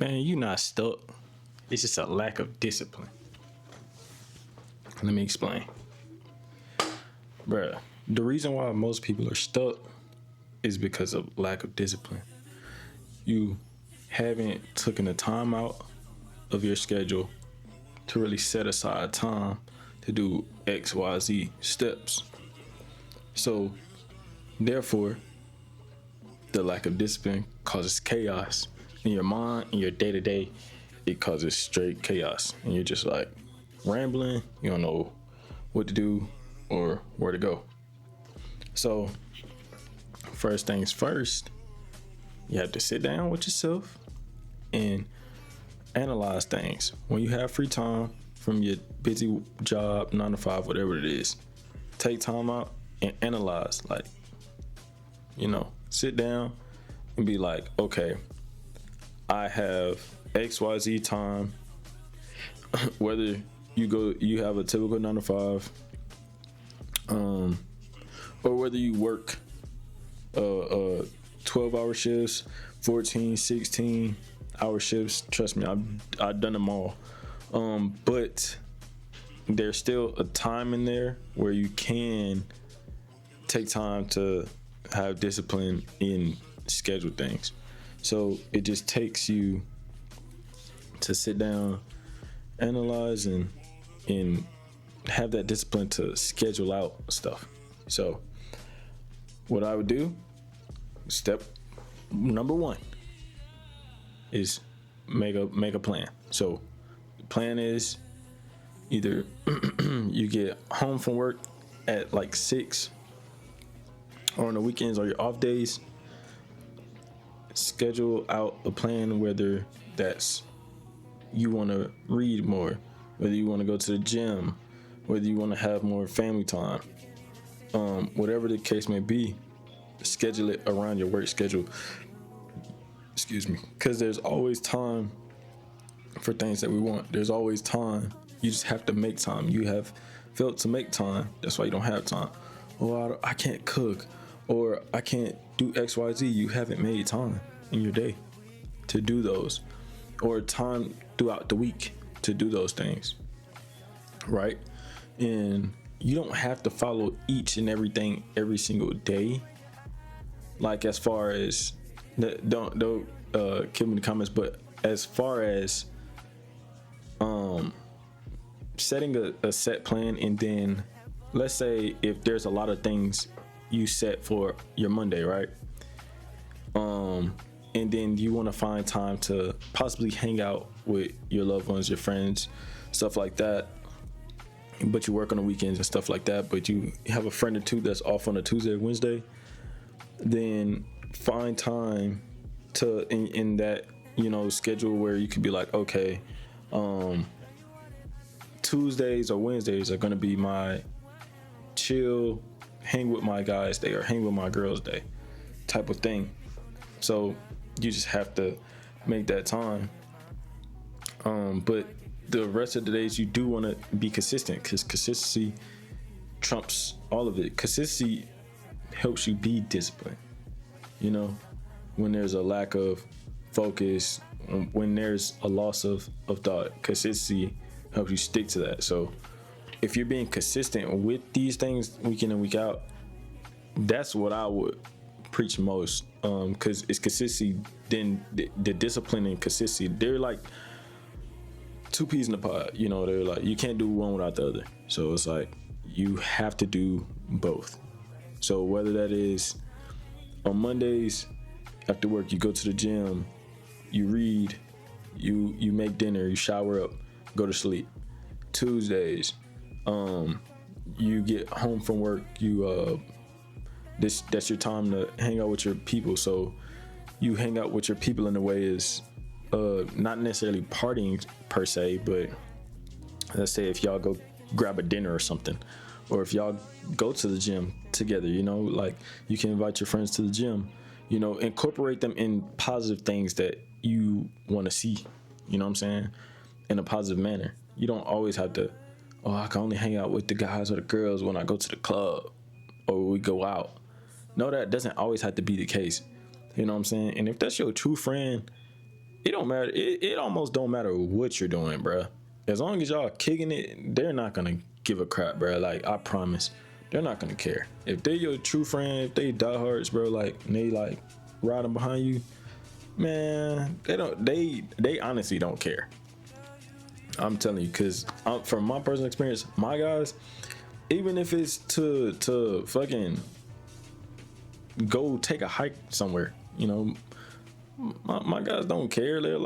Man, you not stuck. It's just a lack of discipline. Let me explain. Bruh, the reason why most people are stuck is because of lack of discipline. You haven't taken the time out of your schedule to really set aside time to do XYZ steps. So, therefore, the lack of discipline causes chaos in your mind, in your day to day. It causes straight chaos, and you're just like rambling. You don't know what to do or where to go. So, first things first, you have to sit down with yourself and analyze things. When you have free time from your busy job, 9 to 5, whatever it is, take time out and analyze. Like, sit down and be like, okay, I have XYZ time. Whether you have a typical 9 to 5, or whether you work 12-hour shifts, 14, 16-hour shifts. Trust me, I've done them all. But there's still a time in there where you can take time to have discipline in schedule things. So it just takes you to sit down, analyze, and have that discipline to schedule out stuff. So what I would do, step number 1 is make a plan. So the plan is either you get home from work at like 6, or on the weekends or your off days, schedule out a plan, whether that's you want to read more, whether you want to go to the gym, whether you want to have more family time, whatever the case may be, schedule it around your work schedule. Excuse me, because there's always time for things that we want. There's always time. You just have to make time. You have failed to make time. That's why you don't have time. Or I can't cook, or I can't do XYZ. You haven't made time in your day to do those, or time throughout the week to do those things, right? And you don't have to follow each and everything every single day. Like, as far as don't kill me in the comments, but as far as setting a set plan, and then let's say if there's a lot of things you set for your Monday, right? And then you want to find time to possibly hang out with your loved ones, your friends, stuff like that. But you work on the weekends and stuff like that, but you have a friend or two that's off on a Tuesday or Wednesday, then find time to in that schedule where you could be like, okay, Tuesdays or Wednesdays are going to be my chill, hang with my guys day or hang with my girls day type of thing. So you just have to make that time. But the rest of the days you do want to be consistent, because consistency trumps all of it. Consistency helps you be disciplined. When there's a lack of focus, when there's a loss of thought, consistency helps you stick to that. So if you're being consistent with these things week in and week out, that's what I would preach most, because it's consistency. Then the discipline and consistency, they're like two peas in a pod. They're like, you can't do one without the other. So it's like you have to do both. So whether that is on Mondays after work, you go to the gym, you read, you make dinner, you shower up, go to sleep. Tuesdays, you get home from work, that's your time to hang out with your people. So you hang out with your people in a way is not necessarily partying per se, but let's say if y'all go grab a dinner or something, or if y'all go to the gym together, like you can invite your friends to the gym, incorporate them in positive things that you want to see, what I'm saying, in a positive manner. You don't always have to, I can only hang out with the guys or the girls when I go to the club or we go out. No, that doesn't always have to be the case. You know what I'm saying? And if that's your true friend, it don't matter. It almost don't matter what you're doing, bro. As long as y'all kicking it, they're not gonna give a crap, bro. Like, I promise, they're not gonna care. If they're your true friend, if they diehards, bro, like, and they like riding behind you, man, they don't. They honestly don't care. I'm telling you, because from my personal experience, my guys, even if it's to fucking go take a hike somewhere, you know, my guys don't care. They're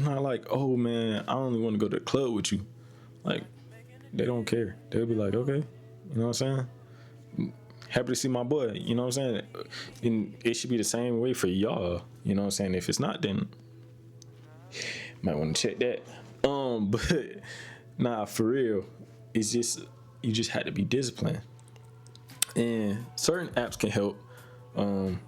not like, oh man, I only want to go to the club with you. Like, they don't care. They'll be like, okay, you know what I'm saying? Happy to see my boy, you know what I'm saying? And it should be the same way for y'all, you know what I'm saying? If it's not, then might want to check that. But nah, for real, it's just, you just had to be disciplined. And certain apps can help,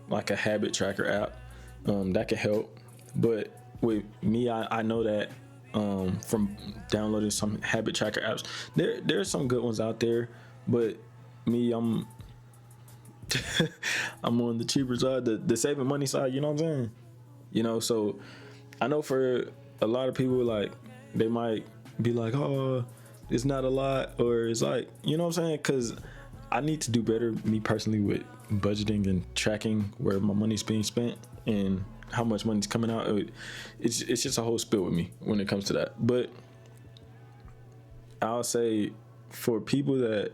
like a habit tracker app, that can help. But with me, I know that from downloading some habit tracker apps, there's some good ones out there. But me, I'm I'm on the cheaper side, the saving money side. You know what I'm saying? You know, so I know for a lot of people, like, they might be like, oh, it's not a lot, or it's like, you know what I'm saying? Because I need to do better, me personally, with budgeting and tracking where my money's being spent and how much money's coming out. It's just a whole spill with me when it comes to that. But I'll say, for people that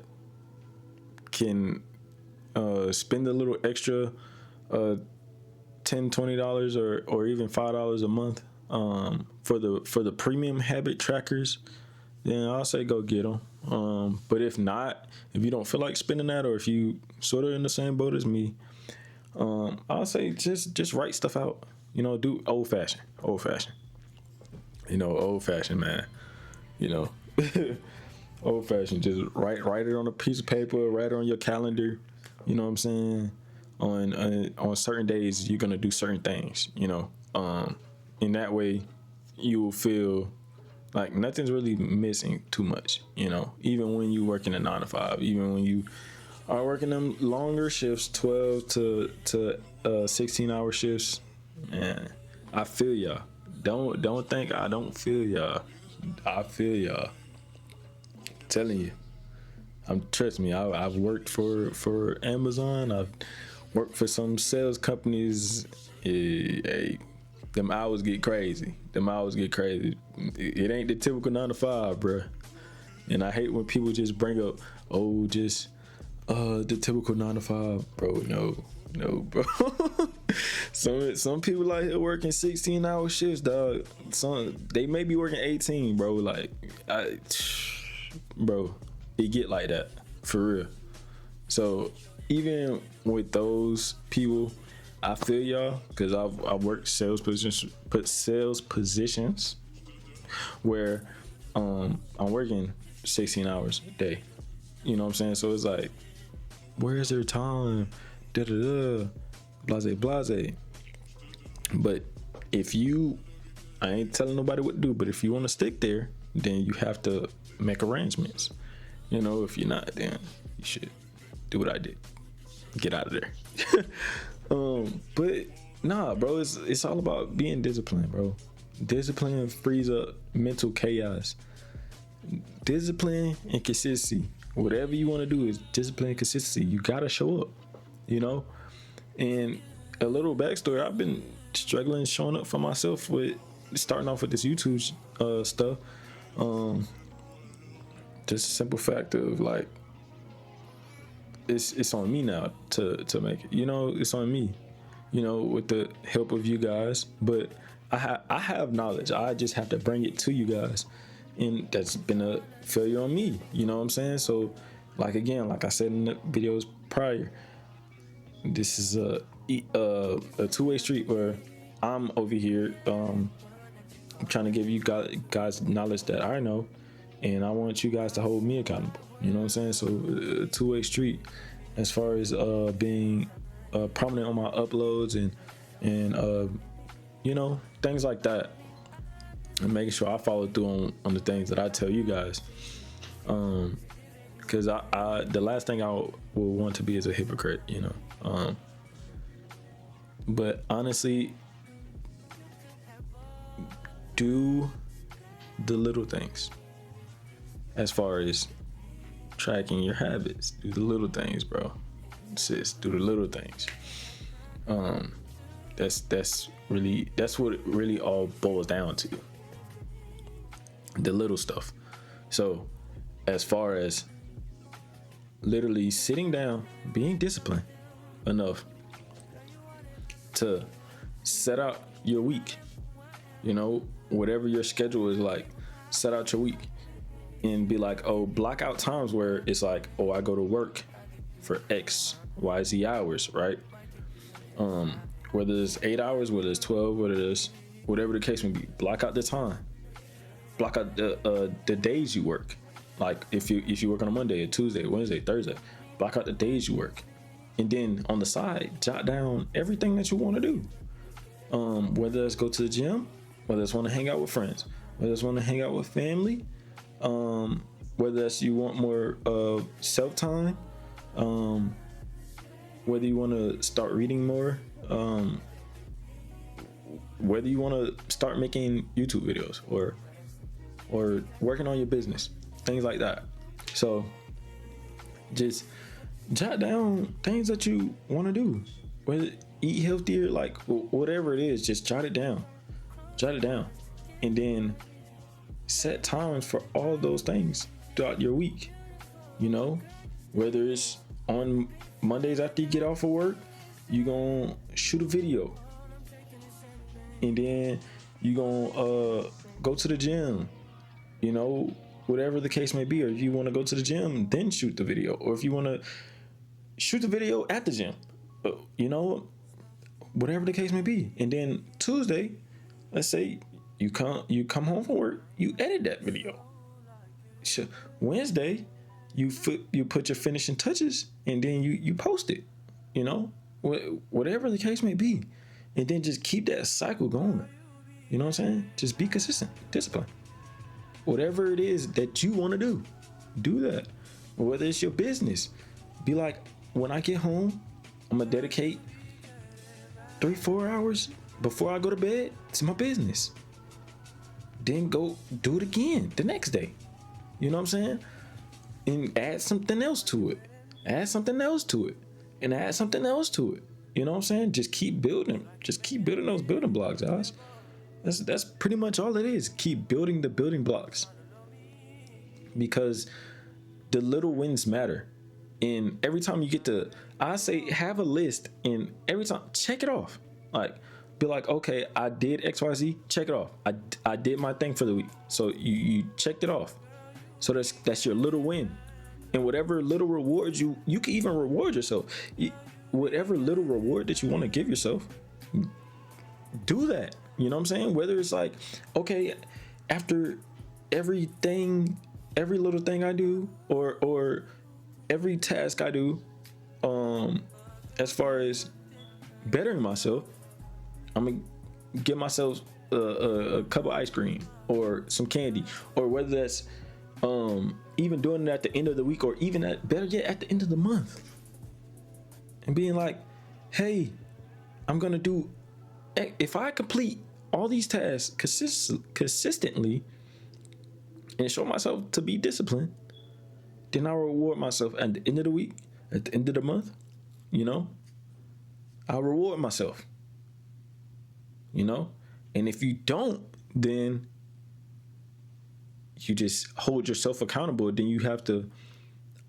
can spend a little extra, $10-$20 or even $5 a month, for the premium habit trackers, then I'll say go get them. But if not, if you don't feel like spending that, or if you sort of in the same boat as me, I'll say just write stuff out. You know, do old fashioned. You know, old fashioned, man. You know, old fashioned. Just write it on a piece of paper. Write it on your calendar. You know what I'm saying? On certain days, you're gonna do certain things. You know, in that way, you will feel like nothing's really missing too much. You know, even when you working a 9 to 5, even when you are working them longer shifts, 12 to 16-hour shifts. Man, I feel y'all. Don't think I don't feel y'all. I feel y'all. I'm telling you. Trust me. I've worked for Amazon. I've worked for some sales companies. Hey, them hours get crazy. It ain't the typical 9 to 5, bruh. And I hate when people just bring up, oh, just the typical 9 to 5, bro. No, bro. Some people out here working 16-hour shifts, dog. They may be working 18, bro. Like, bro, it get like that for real. So even with those people, I feel y'all, because I've worked sales positions where I'm working 16 hours a day. You know what I'm saying? So it's like, where's their time? Blase. But I ain't telling nobody what to do, but if you want to stick there, then you have to make arrangements. You know, if you're not, then you should do what I did. Get out of there. But nah, bro, it's all about being disciplined, bro. Discipline frees up mental chaos. Discipline and consistency. Whatever you want to do is discipline and consistency. You gotta show up, you know? And a little backstory, I've been struggling showing up for myself with starting off with this YouTube stuff. Just a simple fact of, like, it's on me now to make it. You know, it's on me, you know, with the help of you guys. But I have knowledge. I just have to bring it to you guys. And that's been a failure on me. You know what I'm saying? So, like, again, like I said in the videos prior, this is a two-way street where I'm over here I'm trying to give you guys knowledge that I know, and I want you guys to hold me accountable. You know what I'm saying? So a two-way street as far as being prominent on my uploads and you know, things like that, and making sure I follow through on the things that I tell you guys. Because I the last thing I will want to be is a hypocrite, you know. But honestly, do the little things. As far as tracking your habits, do the little things, bro. Sis, do the little things. That's what it really all boils down to. The little stuff. So as far as literally sitting down, being disciplined enough to set out your week, whatever your schedule is like, set out your week and be like, oh, block out times where it's like, oh, I go to work for X, Y, Z hours, right? Whether it's 8 hours, whether it's 12, whatever the case may be, block out the time. Block out the days you work. Like if you work on a Monday, a Tuesday, Wednesday, Thursday, block out the days you work. And then on the side, jot down everything that you want to do. Whether it's go to the gym, whether it's want to hang out with friends, whether it's want to hang out with family, whether it's you want more self-time, whether you want to start reading more, whether you want to start making YouTube videos or working on your business, things like that. So just jot down things that you want to do, whether eat healthier, like whatever it is, just jot it down, and then set times for all those things throughout your week. Whether it's on Mondays after you get off of work, you gonna shoot a video, and then you gonna go to the gym, whatever the case may be. Or if you want to go to the gym, then shoot the video, or if you want to shoot the video at the gym, whatever the case may be. And then Tuesday, let's say you come home from work, you edit that video. Wednesday, you put your finishing touches, and then you post it, whatever the case may be. And then just keep that cycle going. You know what I'm saying? Just be consistent, discipline. Whatever it is that you want to do that. Whether it's your business, be like, when I get home, I'm gonna dedicate 3-4 hours before I go to bed to my business. Then go do it again the next day. You know what I'm saying? And add something else to it. Add something else to it. And add something else to it. You know what I'm saying? Just keep building. Just keep building those building blocks, guys. That's pretty much all it is. Keep building the building blocks. Because the little wins matter. And every time you get to, I say, have a list, and every time, check it off. Like, be like, okay, I did XYZ, check it off. I did my thing for the week. So you checked it off. So that's your little win. And whatever little rewards you can even reward yourself. Whatever little reward that you want to give yourself, do that. You know what I'm saying? Whether it's like, okay, after every little thing I do, or every task I do, as far as bettering myself, I'm gonna give myself a cup of ice cream or some candy, or whether that's even doing it at the end of the week, or even better yet, at the end of the month, and being like, hey, I'm gonna do, if I complete all these tasks consistently and show myself to be disciplined, then I'll reward myself at the end of the week, at the end of the month. I'll reward myself. And if you don't, then you just hold yourself accountable. Then you have to,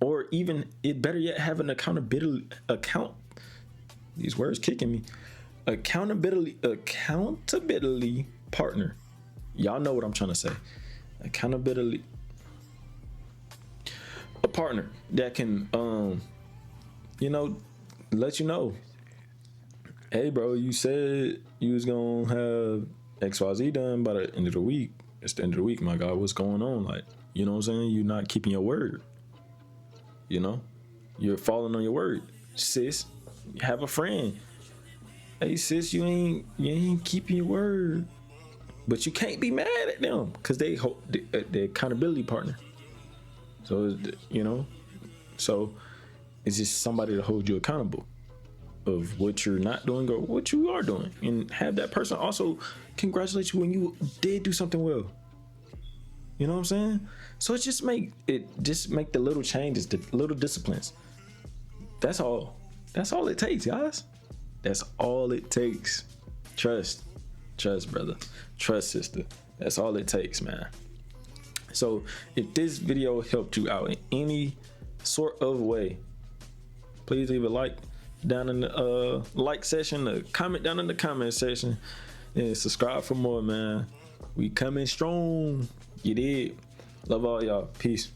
or even it better yet, have an these words kicking me. Accountability partner. Y'all know what I'm trying to say. Accountability. A partner that can, let you know, hey, bro, you said you was gonna have XYZ done by the end of the week. It's the end of the week, my God. What's going on? Like, you know what I'm saying? You're not keeping your word. You're falling on your word. Sis, have a friend. Hey, sis, you ain't keeping your word. But you can't be mad at them because they the accountability partner. So, so it's just somebody to hold you accountable of what you're not doing or what you are doing, and have that person also congratulate you when you did do something well. You know what I'm saying? So just make the little changes, the little disciplines. That's all it takes, guys. That's all it takes. Trust, brother. Trust, sister. That's all it takes, man. So if this video helped you out in any sort of way, please leave a like down in the like section, a comment down in the comment section, and subscribe for more, man. We coming strong. You did. Love all y'all. Peace.